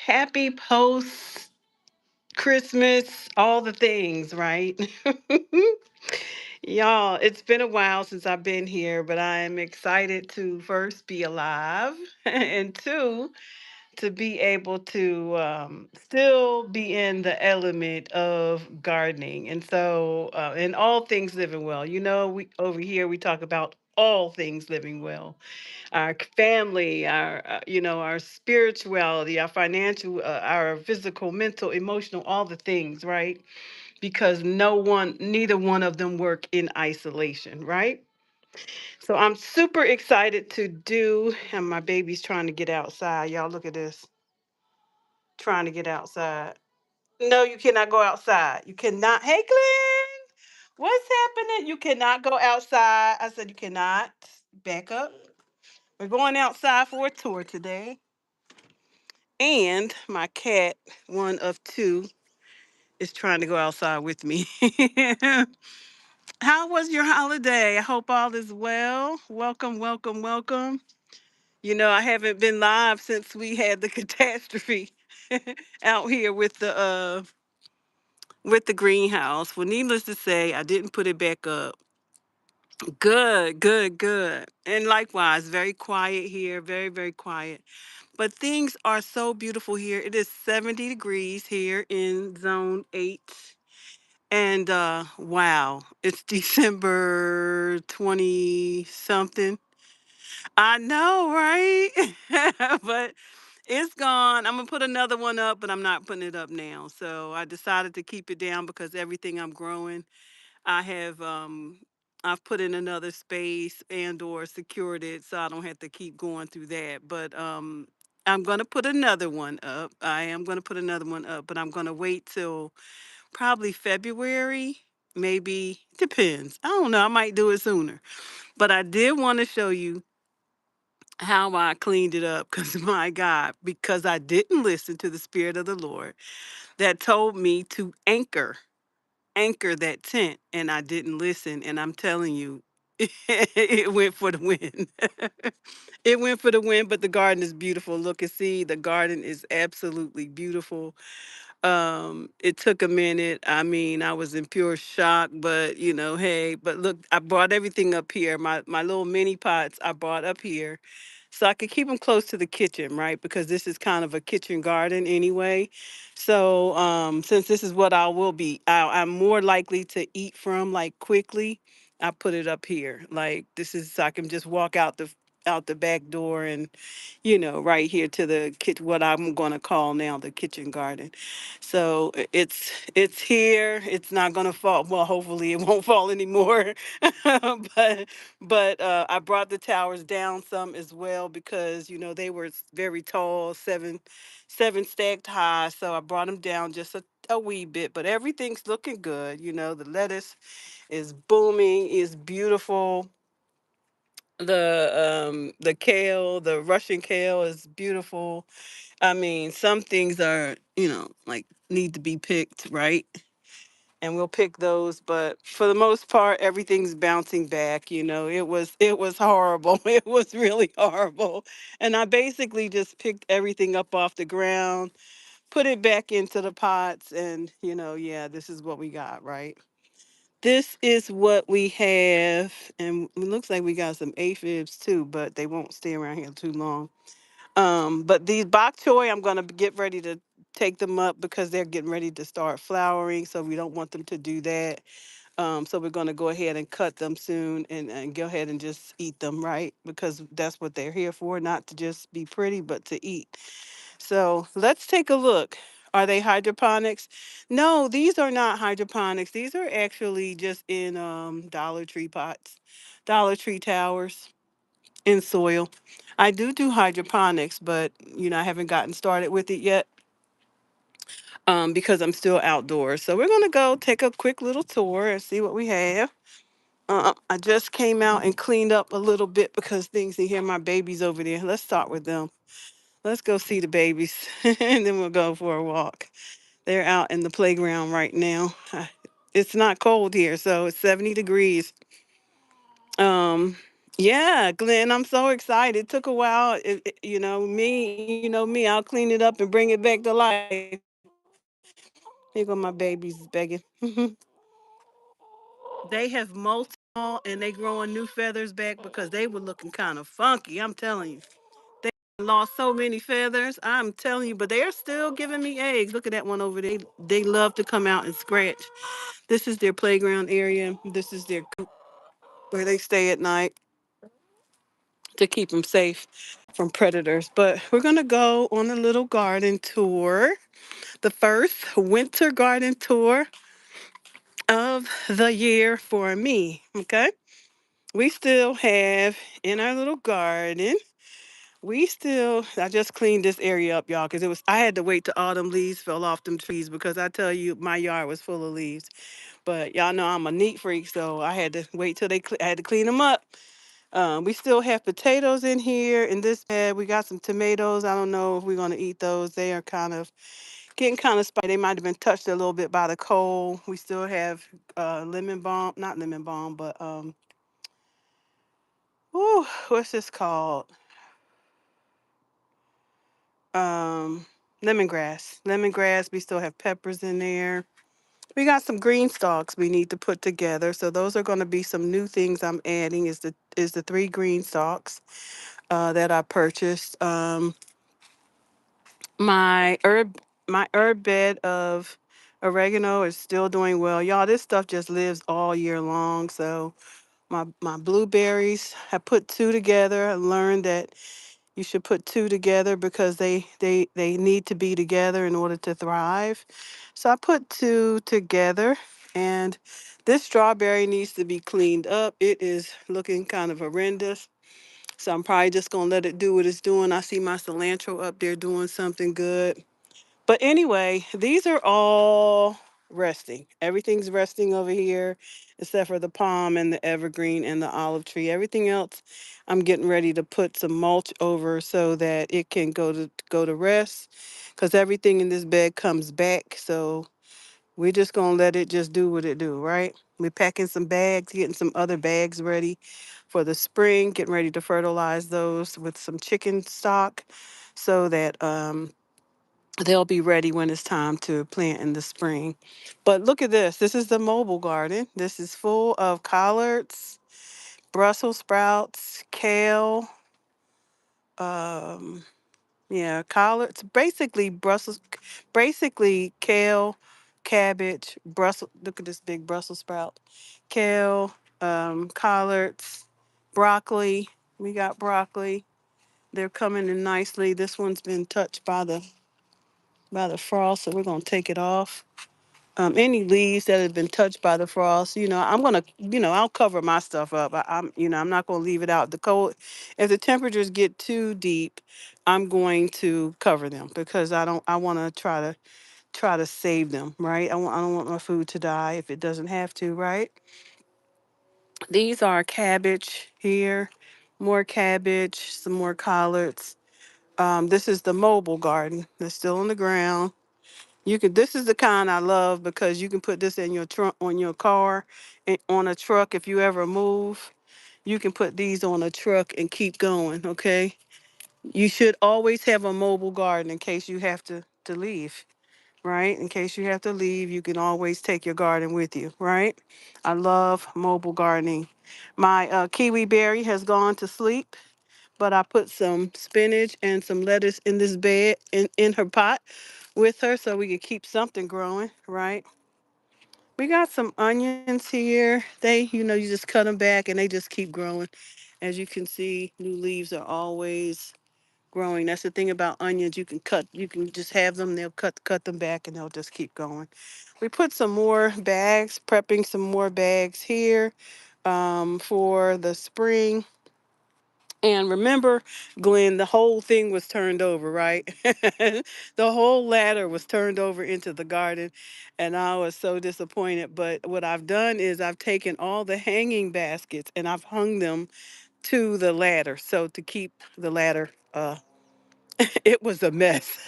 Happy post Christmas, all the things, right? Y'all, it's been a while since I've been here, but I am excited to first be alive and two, to be able to still be in the element of gardening. And all things living well. We over here we talk about all things living well, our family, our spirituality, our financial, our physical, mental, emotional, all the things, right? Because neither one of them work in isolation, right? So I'm super excited to do, and my baby's trying to get outside. Y'all, look at this, trying to get outside. No, you cannot go outside. You cannot. Hey, Glenn, what's happening? You cannot go outside. I said you cannot. Back up. We're going outside for a tour today. And my cat, one of two, is trying to go outside with me. How was your holiday? I hope all is well. Welcome, welcome, welcome. I haven't been live since we had the catastrophe out here with the greenhouse. Well, needless to say, I didn't put it back up. Good, good, good. And likewise, very quiet here, very, very quiet. But things are so beautiful here. It is 70 degrees here in zone 8. And wow, it's December 20 something. I know, right? But it's gone. I'm gonna put another one up, but I'm not putting it up now. So I decided to keep it down because everything I'm growing, I have I've put in another space and or secured it so I don't have to keep going through that. But I'm gonna put another one up. I am gonna put another one up, but I'm gonna wait till probably February. Maybe depends. I don't know. I might do it sooner. But I did want to show you how I cleaned it up because my God, because I didn't listen to the Spirit of the Lord that told me to anchor that tent, and I didn't listen. And I'm telling you, it went for the win. It went for the win, but the garden is beautiful. Look and see, the garden is absolutely beautiful. It took a minute. I mean, I was in pure shock, but hey, but look, I brought everything up here. My little mini pots I brought up here so I could keep them close to the kitchen, right? Because this is kind of a kitchen garden anyway. So, since this is what I'm more likely to eat from like quickly, I put it up here. Like this is so I can just walk out the back door and right here to the kitchen, what I'm going to call now the kitchen garden. So it's here. It's not gonna fall. Well, hopefully it won't fall anymore. but I brought the towers down some as well because they were very tall, seven stacked high. So I brought them down just a wee bit. But everything's looking good. The lettuce is booming. Is beautiful. The kale, the Russian kale is beautiful. I mean, some things are, like need to be picked, right? And we'll pick those, but for the most part, everything's bouncing back. It was horrible. It was really horrible. And I basically just picked everything up off the ground, put it back into the pots, and yeah, this is what we got, right? This is what we have, and it looks like we got some aphids too, but they won't stay around here too long. But these bok choy, I'm gonna get ready to take them up because they're getting ready to start flowering. So we don't want them to do that. So we're gonna go ahead and cut them soon and go ahead and just eat them, right? Because that's what they're here for, not to just be pretty, but to eat. So let's take a look. Are they hydroponics? No, these are not hydroponics. These are actually just in Dollar Tree pots, Dollar Tree towers in soil. I do hydroponics, but I haven't gotten started with it yet because I'm still outdoors. So we're gonna go take a quick little tour and see what we have. I just came out and cleaned up a little bit because things in here. My babies over there. Let's start with them. Let's go see the babies, and then we'll go for a walk. They're out in the playground right now. It's not cold here, so it's 70 degrees. Um, Yeah, Glenn, I'm so excited. It took a while. You know me, I'll clean it up and bring it back to life. Here go my babies begging. They have molted all and they growing new feathers back because they were looking kind of funky. I'm telling you. They lost so many feathers. I'm telling you, but they're still giving me eggs. Look at that one over there. They love to come out and scratch. This is their playground area. This is their coop where they stay at night to keep them safe from predators. But we're going to go on a little garden tour. The first winter garden tour of the year for me. Okay. We still have in our little garden, I just cleaned this area up, y'all, because I had to wait till autumn leaves fell off them trees because I tell you, my yard was full of leaves. But y'all know I'm a neat freak, so I had to wait till I had to clean them up. We still have potatoes in here in this bed. We got some tomatoes. I don't know if we're going to eat those. They are getting kind of spicy. They might have been touched a little bit by the cold. We still have lemon balm, not lemon balm, but what's this called? Um, Lemongrass. Lemongrass. We still have peppers in there. We got some green stalks we need to put together. So those are going to be some new things I'm adding. Is the three green stalks that I purchased. My herb bed of oregano is still doing well. Y'all, this stuff just lives all year long. So my blueberries, I put two together. I learned that you should put two together because they need to be together in order to thrive. So I put two together, and this strawberry needs to be cleaned up. It is looking kind of horrendous. So I'm probably just gonna let it do what it's doing. I see my cilantro up there doing something good. But anyway, these are all resting. Everything's resting over here, except for the palm and the evergreen and the olive tree. Everything else, I'm getting ready to put some mulch over so that it can go to rest. Because everything in this bed comes back. So we're just gonna let it just do what it do, right? We're packing some bags, getting some other bags ready for the spring, getting ready to fertilize those with some chicken stock so that they'll be ready when it's time to plant in the spring. But look at this. This is the mobile garden. This is full of collards, Brussels sprouts, kale, um, yeah, collards, basically kale, cabbage, Brussels. Look at this big Brussels sprout, kale, collards, broccoli. We got broccoli. They're coming in nicely. This one's been touched by the frost, so we're gonna take it off. Any leaves that have been touched by the frost, I'm gonna, I'll cover my stuff up. I'm not gonna leave it out. The cold, if the temperatures get too deep, I'm going to cover them because I want to try to save them, right? I don't want my food to die if it doesn't have to, right? These are cabbage here, more cabbage, some more collards. This is the mobile garden. They're still on the ground. This is the kind I love because you can put this in your trunk on your car and on a truck if you ever move. You can put these on a truck and keep going, okay? You should always have a mobile garden in case you have to leave, right? In case you have to leave, you can always take your garden with you, right? I love mobile gardening. My kiwi berry has gone to sleep, but I put some spinach and some lettuce in this bed in her pot with her so we could keep something growing, right? We got some onions here. You just cut them back and they just keep growing. As you can see, new leaves are always growing. That's the thing about onions. You can just have them, they'll cut them back and they'll just keep going. We put some more bags, prepping some more bags here for the spring. And remember, Glenn, the whole thing was turned over, right? The whole ladder was turned over into the garden, and I was so disappointed. But what I've done is I've taken all the hanging baskets and I've hung them to the ladder. So to keep the ladder, it was a mess.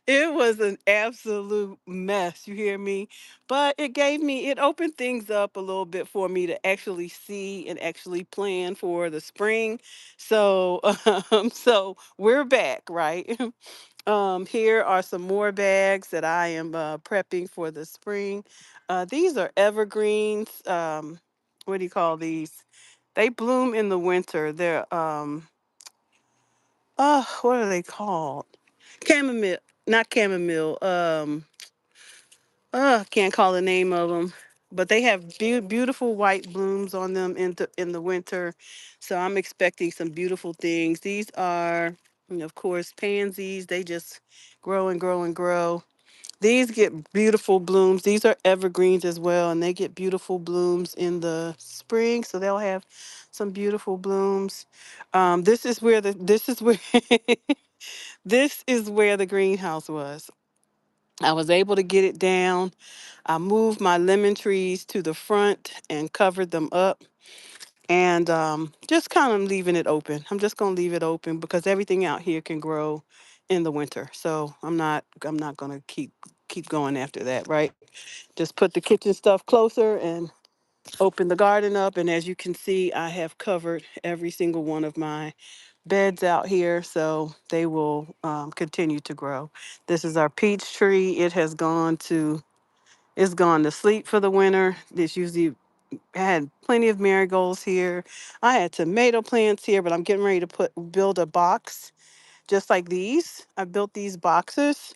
It was an absolute mess, you hear me? But it opened things up a little bit for me to actually see and actually plan for the spring. So, so we're back, right? Here are some more bags that I am prepping for the spring. These are evergreens. What do you call these? They bloom in the winter. They're what are they called? Chamomile, not chamomile. Can't call the name of them, but they have beautiful white blooms on them in the winter. So I'm expecting some beautiful things. These are, of course, pansies. They just grow and grow and grow. These get beautiful blooms. These are evergreens as well, and they get beautiful blooms in the spring. So they'll have some beautiful blooms. This is where this is where the greenhouse was. I was able to get it down. I moved my lemon trees to the front and covered them up, and just kind of leaving it open. I'm just going to leave it open because everything out here can grow in the winter. So I'm not going to keep going after that, right? Just put the kitchen stuff closer and open the garden up, and as you can see, I have covered every single one of my beds out here, so they will continue to grow. This is our peach tree. It's gone to sleep for the winter. This usually had plenty of marigolds here. I had tomato plants here, but I'm getting ready to build a box just like these. I built these boxes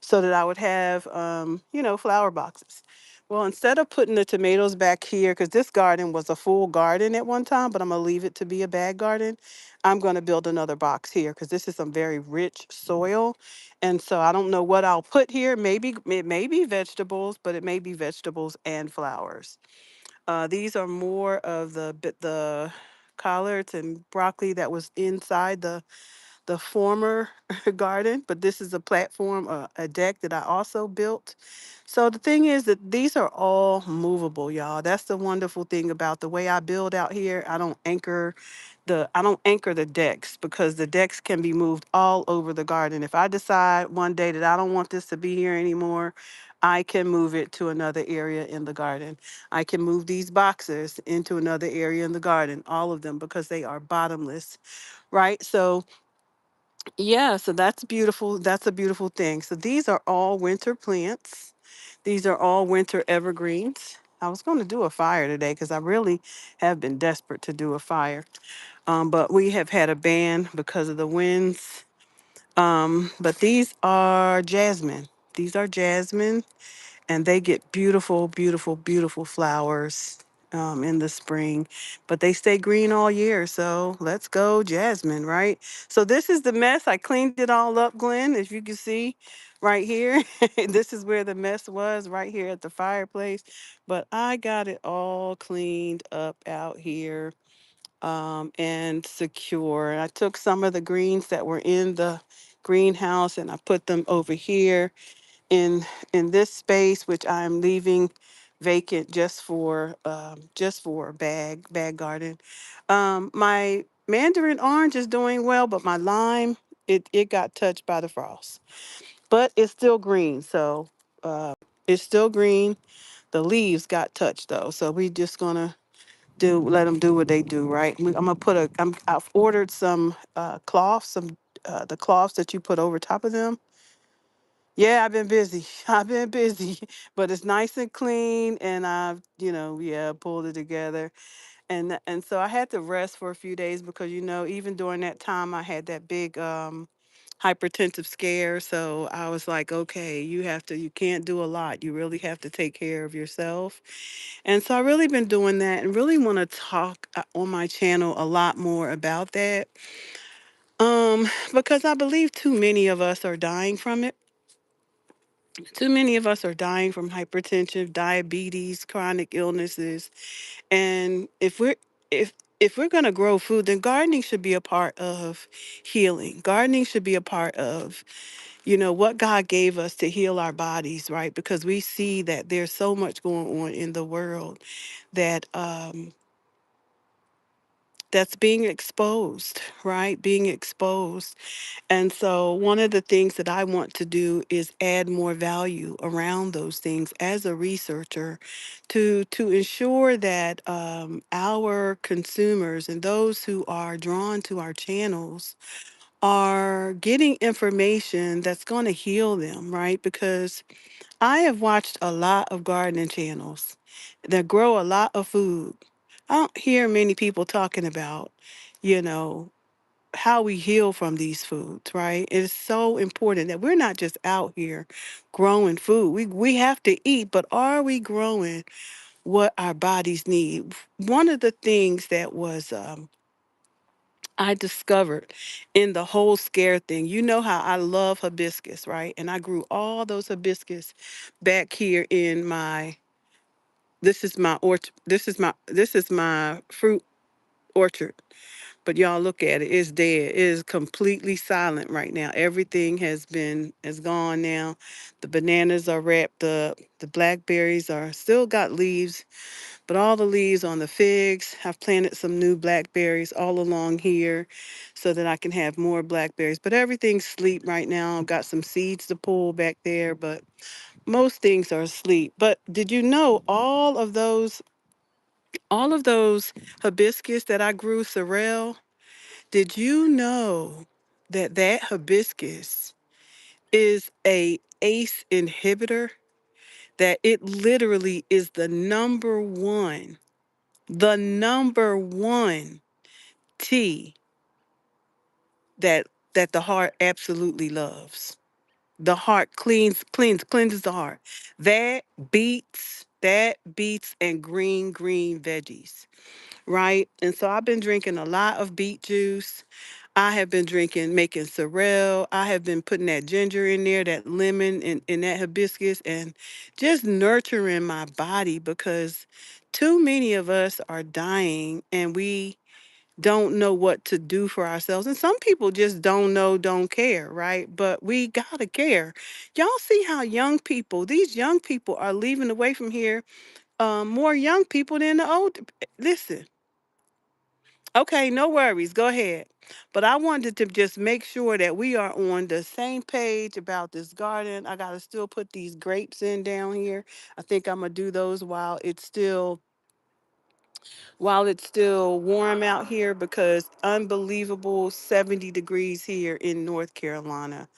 so that I would have, flower boxes. Well, instead of putting the tomatoes back here, because this garden was a full garden at one time, but I'm going to leave it to be a bag garden, I'm going to build another box here because this is some very rich soil. And so I don't know what I'll put here. Maybe it may be vegetables, but it may be vegetables and flowers. These are more of the collards and broccoli that was inside the former garden, but this is a platform, a deck that I also built. So the thing is that these are all movable, y'all. That's the wonderful thing about the way I build out here. I don't anchor the decks because the decks can be moved all over the garden. If I decide one day that I don't want this to be here anymore, I can move it to another area in the garden. I can move these boxes into another area in the garden, all of them, because they are bottomless, right? So yeah, so that's beautiful. That's a beautiful thing. So these are all winter plants. These are all winter evergreens. I was going to do a fire today because I really have been desperate to do a fire. But we have had a ban because of the winds. But these are jasmine. These are jasmine, and they get beautiful, beautiful, beautiful flowers in the spring, but they stay green all year. So let's go, jasmine, right? So this is the mess. I cleaned it all up, Glenn, as you can see right here. This is where the mess was, right here at the fireplace. But I got it all cleaned up out here and secure. I took some of the greens that were in the greenhouse and I put them over here in this space, which I'm leaving vacant just for a bag garden. My mandarin orange is doing well, but my lime, it got touched by the frost, but it's still green. So it's still green. The leaves got touched though, so we just gonna let them do what they do, right? I'm gonna I've ordered some cloths, some the cloths that you put over top of them. Yeah, I've been busy. I've been busy, but it's nice and clean, and I've, yeah, pulled it together. And so I had to rest for a few days because, even during that time, I had that big hypertensive scare. So I was like, okay, you can't do a lot. You really have to take care of yourself. And so I really been doing that, and really want to talk on my channel a lot more about that. Because I believe too many of us are dying from it. Too many of us are dying from hypertension, diabetes, chronic illnesses. And if we're going to grow food, then gardening should be a part of healing. Gardening should be a part of, what God gave us to heal our bodies, right? Because we see that there's so much going on in the world that that's being exposed, right? Being exposed. And so one of the things that I want to do is add more value around those things as a researcher to ensure that our consumers and those who are drawn to our channels are getting information that's going to heal them, right? Because I have watched a lot of gardening channels that grow a lot of food. I don't hear many people talking about, you know, how we heal from these foods, right? It is so important that we're not just out here growing food. We have to eat, but are we growing what our bodies need? One of the things that was I discovered in the whole scare thing. You know how I love hibiscus, right? And I grew all those hibiscus back here in my this is my orchard. This is my fruit orchard. But y'all look at it, it's dead. It is completely silent right now. Everything has gone now. The bananas are wrapped up. The blackberries are still got leaves, but all the leaves on the figs. I've planted some new blackberries all along here so that I can have more blackberries. But everything's asleep right now. I've got some seeds to pull back there, but most things are asleep. But did you know all of those hibiscus that I grew, sorrel? Did you know that that hibiscus is a ACE inhibitor? That it literally is the number one tea that the heart absolutely loves. The heart cleanses the heart. That beets and green veggies, right? And so I've been drinking a lot of beet juice. I have been making sorrel. I have been putting that ginger in there, that lemon and that hibiscus, and just nurturing my body because too many of us are dying and we don't know what to do for ourselves. And some people just don't know, don't care, right? But we gotta care. Y'all see how these young people are leaving away from here, more young people than the old. Listen, okay, no worries. Go ahead. But I wanted to just make sure that we are on the same page about this garden. I got to still put these grapes in down here. I think I'm going to do those while it's still warm out here because unbelievable 70 degrees here in North Carolina.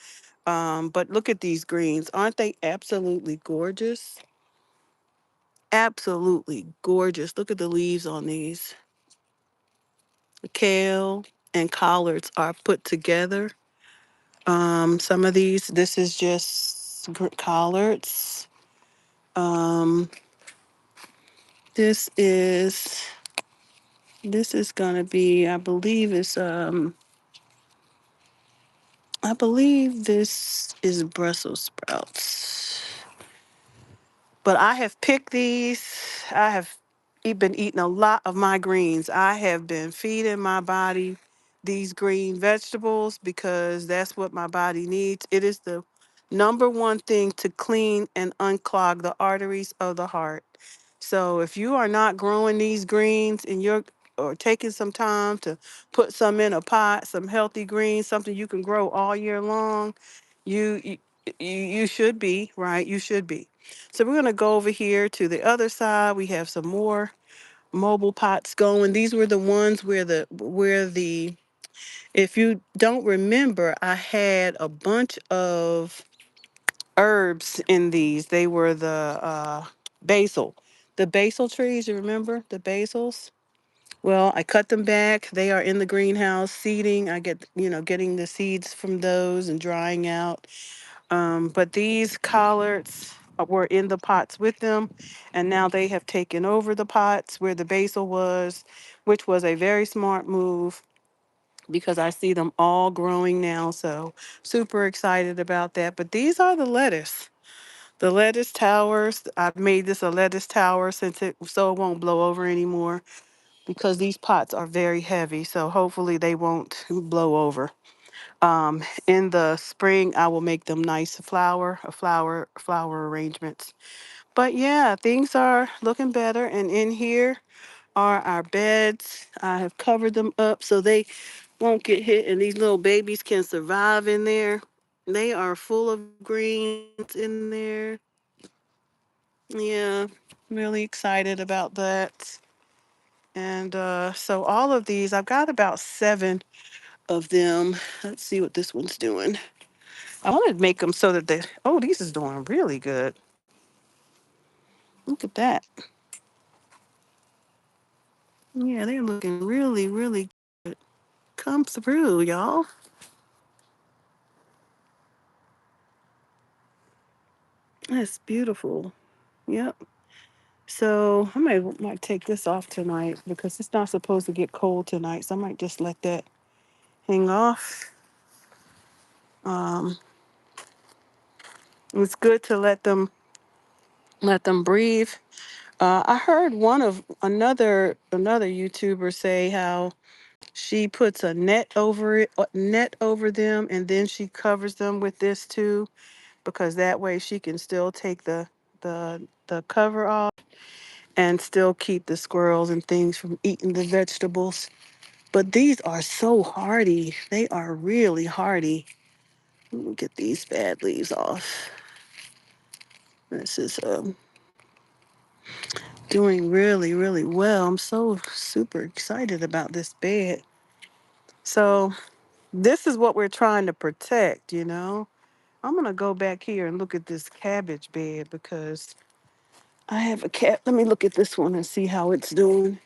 But look at these greens. Aren't they absolutely gorgeous? Absolutely gorgeous. Look at the leaves on these. The kale and collards are put together. Some of these, this is just collards. Um, this is this is gonna be, I believe this is Brussels sprouts. But I have picked these. I have been eating a lot of my greens. I have been feeding my body these green vegetables because that's what my body needs. It is the number one thing to clean and unclog the arteries of the heart. So if you are not growing these greens and you're or taking some time to put some in a pot, some healthy greens, something you can grow all year long, you you, you should be, right? You should be. So we're going to go over here to the other side. We have some more mobile pots going. These were the ones where the if you don't remember, I had a bunch of herbs in these. They were basil. The basil trees, you remember the basils? Well, I cut them back. They are in the greenhouse seeding. I getting the seeds from those and drying out. But these collards were in the pots with them, and now they have taken over the pots where the basil was, which was a very smart move because I see them all growing now. So super excited about that. But these are the lettuce. The lettuce towers. I've made this a lettuce tower so it won't blow over anymore because these pots are very heavy. So hopefully they won't blow over. In the spring, I will make them nice flower arrangements. But yeah, things are looking better. And in here, are our beds. I have covered them up so they won't get hit, and these little babies can survive in there. They are full of greens in there. Yeah, really excited about that. And so all of these, I've got about 7 of them. Let's see what this one's doing. I want to make them so that they, oh, these is doing really good. Look at that. Yeah, they're looking really, really good. Come through, y'all. That's beautiful. Yep. So I might take this off tonight because it's not supposed to get cold tonight. So I might just let that hang off. Um, it's good to let them breathe. I heard another YouTuber say how she puts a net over them, and then she covers them with this too, because that way she can still take the cover off and still keep the squirrels and things from eating the vegetables. But these are so hardy. They are really hardy. Let me get these bad leaves off. This is doing really, really well. I'm so super excited about this bed. So this is what we're trying to protect, you know. I'm gonna go back here and look at this cabbage bed because I have a cat. Let me look at this one and see how it's doing.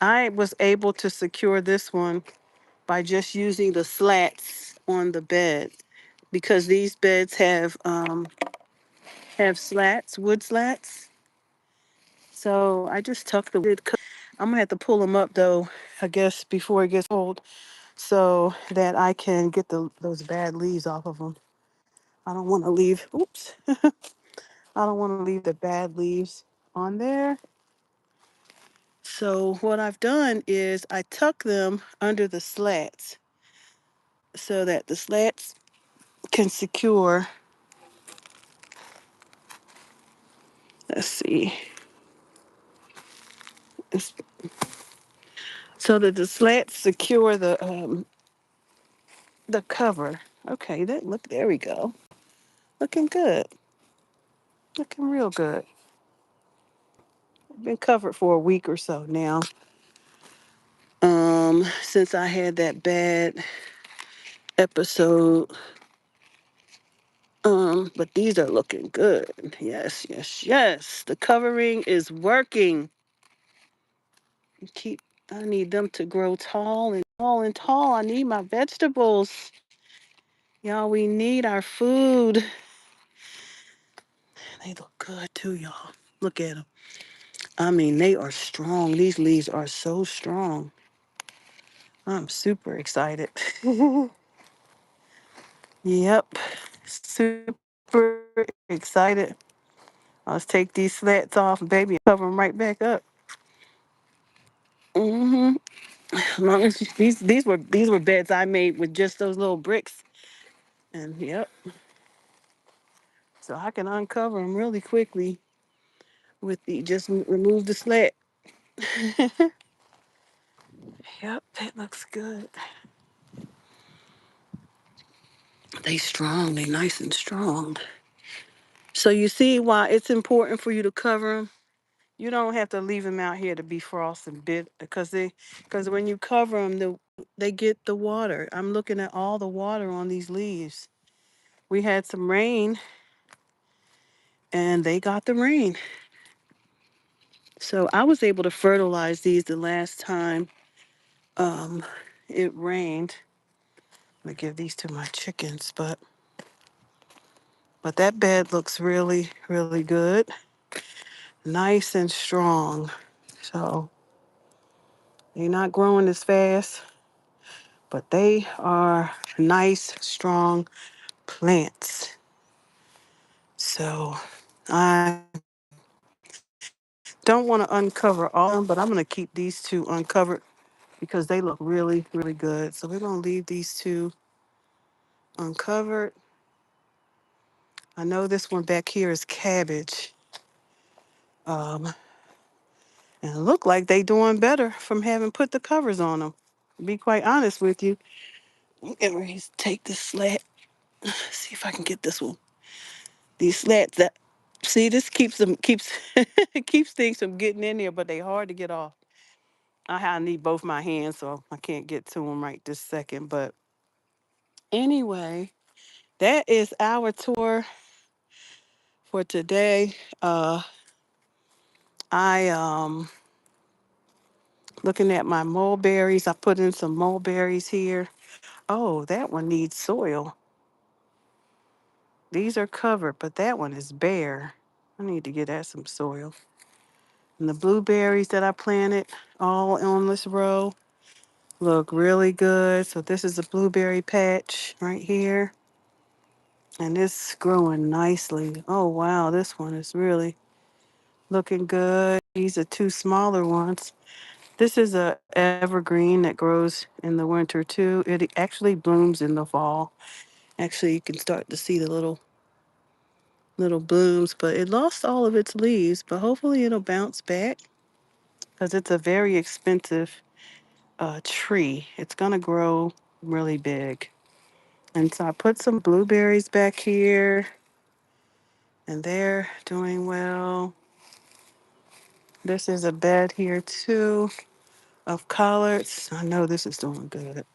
I was able to secure this one by just using the slats on the bed because these beds have slats, wood slats. So I just tucked the wood. I'm gonna have to pull them up though, I guess before it gets cold, so that I can get those bad leaves off of them. I don't want to leave. Oops. I don't want to leave the bad leaves on there. So what I've done is I tuck them under the slats so that the slats can secure. Let's see. It's- So that the slats secure the cover. Okay, that look there we go. Looking good. Looking real good. Been covered for a week or so now. Since I had that bad episode. But these are looking good. Yes, yes, yes. The covering is working. Keep I need them to grow tall and tall and tall. I need my vegetables. Y'all, we need our food. They look good too, y'all. Look at them. I mean, they are strong. These leaves are so strong. I'm super excited. Yep. Super excited. Let's take these slats off, baby, and cover them right back up. Hmm. As long as these were beds I made with just those little bricks, and yep, so I can uncover them really quickly with the just remove the slat. Yep, that looks good. They strong. They nice and strong. So you see why it's important for you to cover them. You don't have to leave them out here to be frost and bit because when you cover them, they get the water. I'm looking at all the water on these leaves. We had some rain, and they got the rain. So I was able to fertilize these the last time um, it rained. I'm gonna give these to my chickens, but that bed looks really, really good, nice and strong. So they're not growing as fast, but they are nice, strong plants. So I don't want to uncover all of them, but I'm gonna keep these two uncovered because they look really, really good. So we're gonna leave these two uncovered. I know this one back here is cabbage. Um, and it look like they doing better from having put the covers on them. To be quite honest with you, I'm getting ready to take this slat. See if I can get this one. These slats that see this keeps keeps things from getting in there, but they hard to get off. I need both my hands, so I can't get to them right this second. But anyway, that is our tour for today. I looking at my mulberries. I put in some mulberries here. Oh, that one needs soil. These are covered, but that one is bare. I need to get that some soil. And the blueberries that I planted all on this row look really good. So this is a blueberry patch right here. And it's growing nicely. Oh, wow, this one is really looking good. These are two smaller ones. This is a evergreen that grows in the winter too. It actually blooms in the fall. Actually, you can start to see the little blooms, but it lost all of its leaves, but hopefully it'll bounce back because it's a very expensive tree. It's gonna grow really big. And so I put some blueberries back here, and they're doing well. This is a bed here too of collards. I know this is doing good.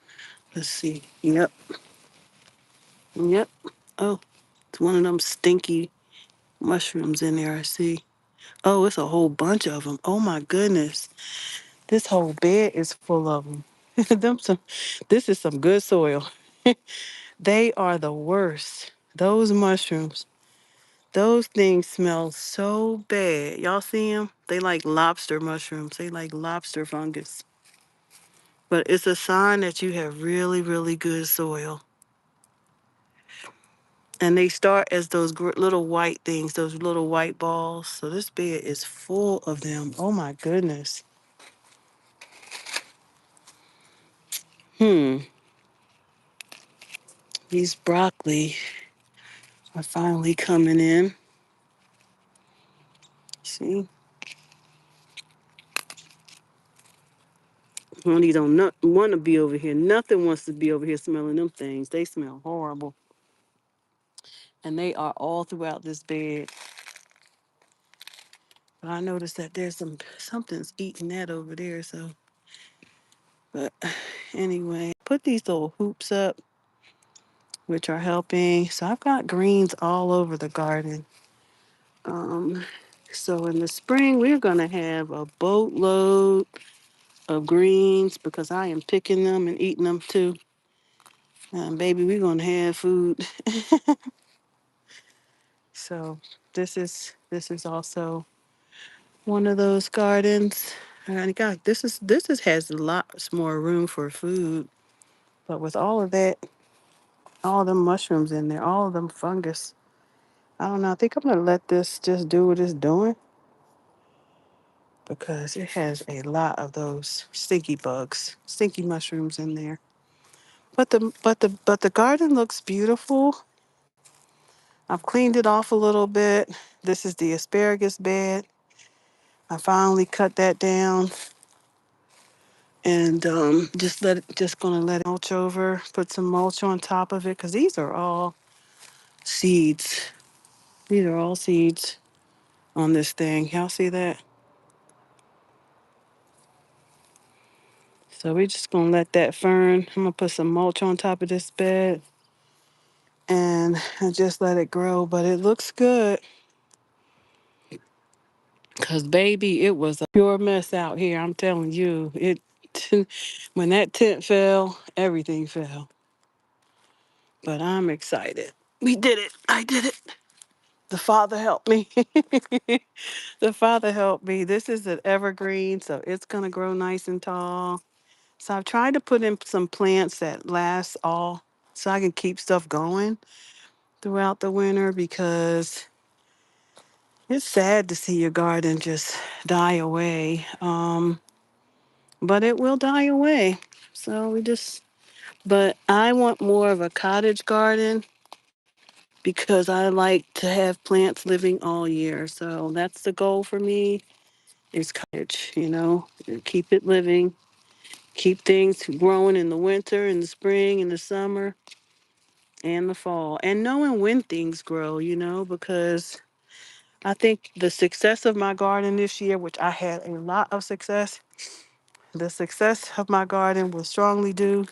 Let's see. Yep. Yep. Oh, it's one of them stinky mushrooms in there, I see. Oh, it's a whole bunch of them. Oh my goodness. This whole bed is full of them. This is some good soil. They are the worst. Those mushrooms. Those things smell so bad. Y'all see them? They like lobster mushrooms. They like lobster fungus. But it's a sign that you have really, really good soil. And they start as those little white things, those little white balls. So this bed is full of them. Oh my goodness. Hmm. These broccoli are finally coming in. See? Honey don't not want to be over here. Nothing wants to be over here smelling them things. They smell horrible. And they are all throughout this bed. But I noticed that there's something's eating that over there. So, but anyway, put these little hoops up, which are helping. So I've got greens all over the garden. Um, so in the spring, we're gonna have a boatload of greens because I am picking them and eating them too. Baby, we're gonna have food. So this is also one of those gardens. And God, this is has lots more room for food. But with all of that, all them mushrooms in there, all of them fungus. I don't know. I think I'm gonna let this just do what it's doing because it has a lot of those stinky bugs, stinky mushrooms in there. But the garden looks beautiful. I've cleaned it off a little bit. This is the asparagus bed. I finally cut that down and just gonna let it mulch over, put some mulch on top of it because these are all seeds. These are all seeds on this thing. Y'all see that? So we're just gonna let that fern. I'm gonna put some mulch on top of this bed and just let it grow. But it looks good. Cause baby, it was a pure mess out here. I'm telling you, it when that tent fell, everything fell. But I'm excited. We did it. I did it. The Father helped me. The Father helped me. This is an evergreen, so it's gonna grow nice and tall. So I've tried to put in some plants that last all, so I can keep stuff going throughout the winter because it's sad to see your garden just die away. But it will die away. So but I want more of a cottage garden because I like to have plants living all year. So that's the goal for me is cottage, and keep it living, keep things growing in the winter, in the spring, in the summer, and the fall. And knowing when things grow, because I think the success of my garden this year, which I had a lot of success, the success of my garden was strongly due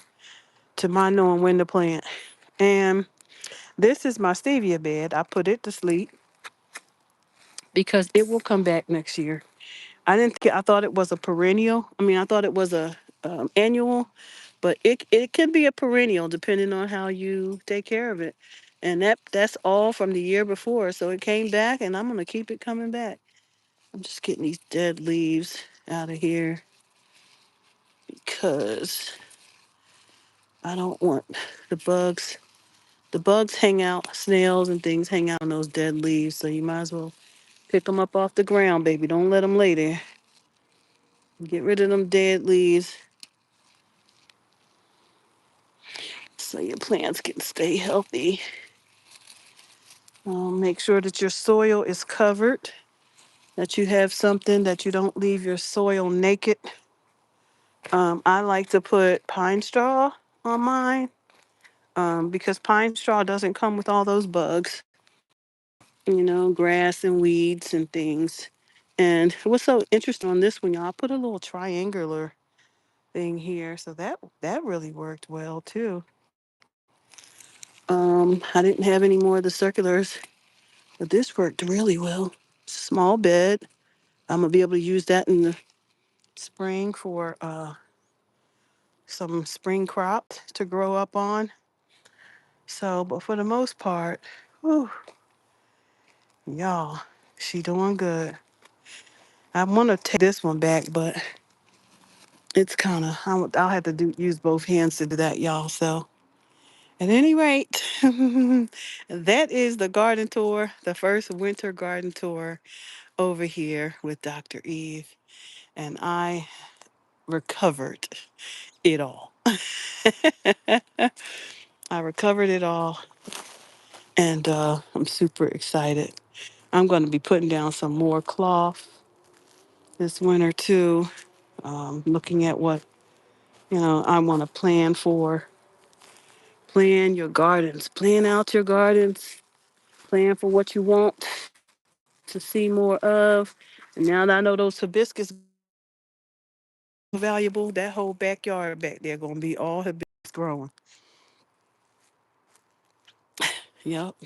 to my knowing when to plant. And this is my stevia bed. I put it to sleep because it will come back next year. I thought it was a perennial. I mean, I thought it was a annual, but it can be a perennial depending on how you take care of it. And that's all from the year before. So it came back, and I'm gonna keep it coming back. I'm just getting these dead leaves out of here because I don't want the bugs. The bugs hang out, snails and things hang out on those dead leaves. So you might as well pick them up off the ground, baby. Don't let them lay there. Get rid of them dead leaves so your plants can stay healthy. Make sure that your soil is covered, that you have something, that you don't leave your soil naked. I like to put pine straw on mine because pine straw doesn't come with all those bugs, grass and weeds and things. And what's so interesting on this one, y'all, I put a little triangular thing here, so that really worked well too. I didn't have any more of the circulars, but this worked really well. Small bed. I'm gonna be able to use that in the spring for some spring crops to grow up on. So, but for the most part, whew, y'all, she doing good. I want to take this one back, but it's kind of I'll have to use both hands to do that, y'all. So, at any rate, that is the garden tour, the first winter garden tour over here with Dr. Eve, and I recovered it all. I recovered it all, and I'm super excited. I'm going to be putting down some more cloth this winter too. Looking at what I want to plan for. Plan your gardens. Plan out your gardens. Plan for what you want to see more of. And now that I know those hibiscus valuable, that whole backyard back there gonna be all hibiscus growing. Yep.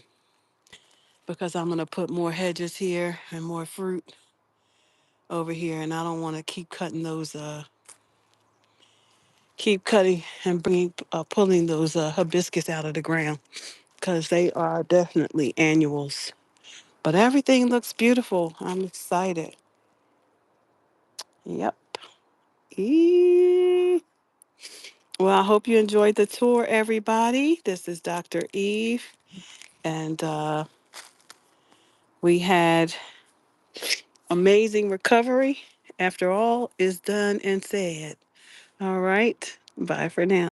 Because I'm gonna put more hedges here and more fruit over here, and I don't want to keep cutting and pulling those hibiscus out of the ground because they are definitely annuals. But everything looks beautiful. I'm excited. Yep. Eee. Well, I hope you enjoyed the tour, everybody. This is Dr. Eve, and we had amazing recovery after all is done and said. All right. Bye for now.